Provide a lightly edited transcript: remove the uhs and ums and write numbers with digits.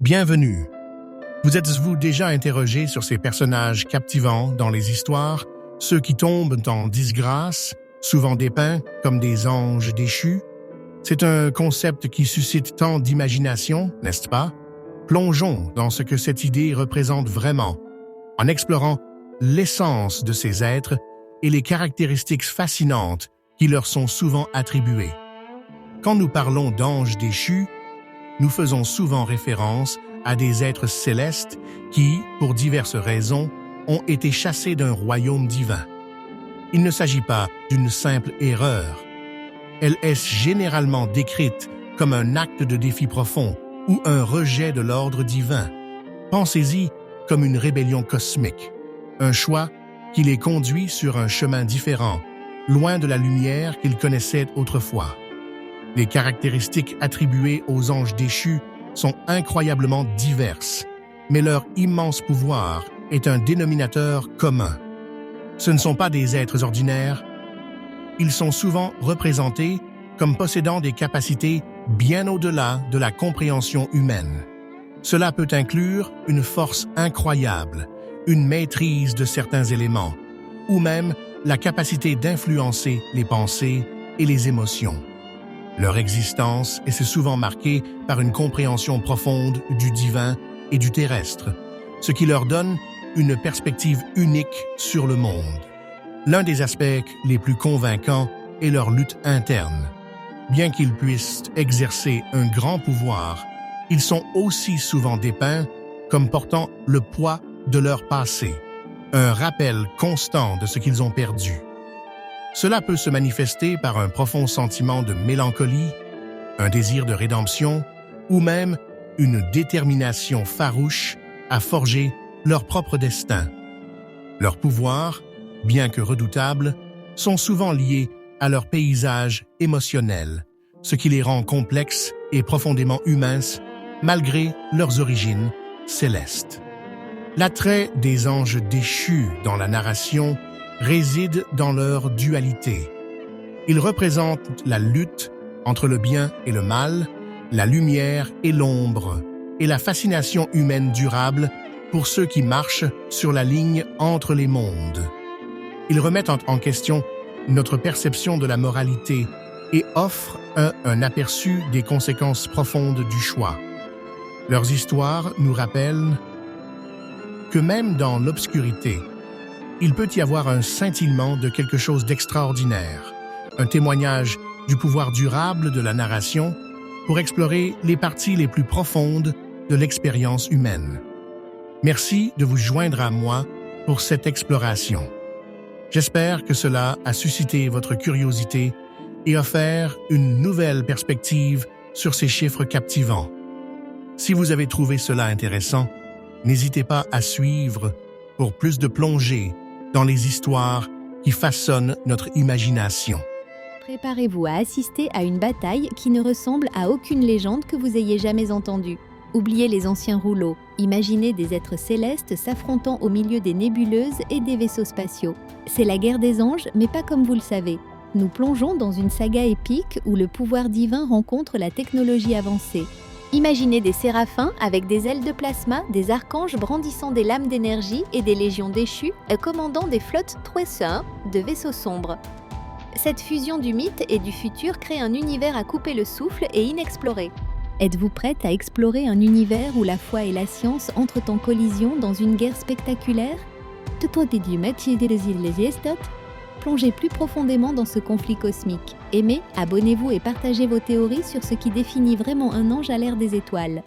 Bienvenue. Vous êtes-vous déjà interrogé sur ces personnages captivants dans les histoires, ceux qui tombent en disgrâce, souvent dépeints comme des anges déchus? C'est un concept qui suscite tant d'imagination, n'est-ce pas? Plongeons dans ce que cette idée représente vraiment, en explorant l'essence de ces êtres et les caractéristiques fascinantes qui leur sont souvent attribuées. Quand nous parlons d'anges déchus, nous faisons souvent référence à des êtres célestes qui, pour diverses raisons, ont été chassés d'un royaume divin. Il ne s'agit pas d'une simple erreur. Elle est généralement décrite comme un acte de défi profond ou un rejet de l'ordre divin. Pensez-y comme une rébellion cosmique, un choix qui les conduit sur un chemin différent, loin de la lumière qu'ils connaissaient autrefois. Les caractéristiques attribuées aux anges déchus sont incroyablement diverses, mais leur immense pouvoir est un dénominateur commun. Ce ne sont pas des êtres ordinaires. Ils sont souvent représentés comme possédant des capacités bien au-delà de la compréhension humaine. Cela peut inclure une force incroyable, une maîtrise de certains éléments, ou même la capacité d'influencer les pensées et les émotions. Leur existence est souvent marquée par une compréhension profonde du divin et du terrestre, ce qui leur donne une perspective unique sur le monde. L'un des aspects les plus convaincants est leur lutte interne. Bien qu'ils puissent exercer un grand pouvoir, ils sont aussi souvent dépeints comme portant le poids de leur passé, un rappel constant de ce qu'ils ont perdu. Cela peut se manifester par un profond sentiment de mélancolie, un désir de rédemption ou même une détermination farouche à forger leur propre destin. Leurs pouvoirs, bien que redoutables, sont souvent liés à leur paysage émotionnel, ce qui les rend complexes et profondément humains malgré leurs origines célestes. L'attrait des anges déchus dans la narration réside dans leur dualité. Ils représentent la lutte entre le bien et le mal, la lumière et l'ombre, et la fascination humaine durable pour ceux qui marchent sur la ligne entre les mondes. Ils remettent en question notre perception de la moralité et offrent un aperçu des conséquences profondes du choix. Leurs histoires nous rappellent que même dans l'obscurité, il peut y avoir un scintillement de quelque chose d'extraordinaire, un témoignage du pouvoir durable de la narration pour explorer les parties les plus profondes de l'expérience humaine. Merci de vous joindre à moi pour cette exploration. J'espère que cela a suscité votre curiosité et offert une nouvelle perspective sur ces chiffres captivants. Si vous avez trouvé cela intéressant, n'hésitez pas à suivre pour plus de plongées dans les histoires qui façonnent notre imagination. Préparez-vous à assister à une bataille qui ne ressemble à aucune légende que vous ayez jamais entendue. Oubliez les anciens rouleaux, imaginez des êtres célestes s'affrontant au milieu des nébuleuses et des vaisseaux spatiaux. C'est la guerre des anges, mais pas comme vous le savez. Nous plongeons dans une saga épique où le pouvoir divin rencontre la technologie avancée. Imaginez des séraphins avec des ailes de plasma, des archanges brandissant des lames d'énergie et des légions déchues commandant des flottes trouessins de vaisseaux sombres. Cette fusion du mythe et du futur crée un univers à couper le souffle et inexploré. Êtes-vous prête à explorer un univers où la foi et la science entrent en collision dans une guerre spectaculaire? Plongez plus profondément dans ce conflit cosmique. Aimez, abonnez-vous et partagez vos théories sur ce qui définit vraiment un ange à l'ère des étoiles.